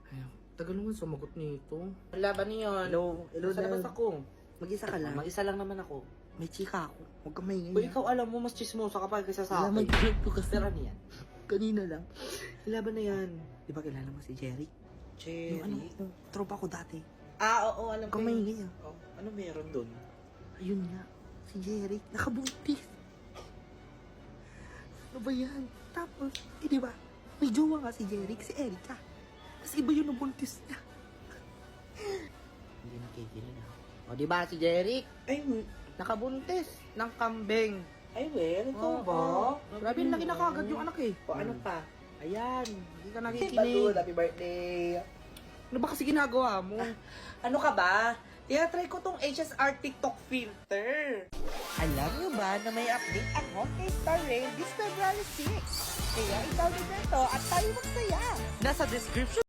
Ay, tagal naman sumagot nito. Ang laban niyon. Hello, Sa labas Dad. ako. Mag-isa ka lang. Mag-isa lang naman ako. May chika ako. Huwag ka maingay. Uy, ikaw alam mo, mas chismosa ka pa kaysa sa Alam, akin. mag-trip ko kasi. Pero ano yan? Kanina lang. Laban na yan. Di ba kilala mo si Jerry? Cherry. Yung tropa ko dati. Oo, alam Huwag ka maingay ah. Oh, ano meron dun? Ayun nga. Si Jerry. Nakabuntis. Ano ba yan? Tapos, di ba? May jowa nga si Jerry, si Erika. Tapos iba yung nabuntis niya. Hindi nakikinig ako. O, di ba si Jeric? Ay, Nakabuntis ng kambing. well, Grabe, laki na kagad yung anak eh. O ano pa? Ayan, hindi ka Happy nakikinig. Happy birthday! Ano ba kasi ginagawa mo? Ano ka ba? Tinatry ko tong HSR TikTok filter. Alam nyo ba na may update ang Honkai Star Rail this February 6? Kaya i-download na ito at tayo magsaya. Nasa description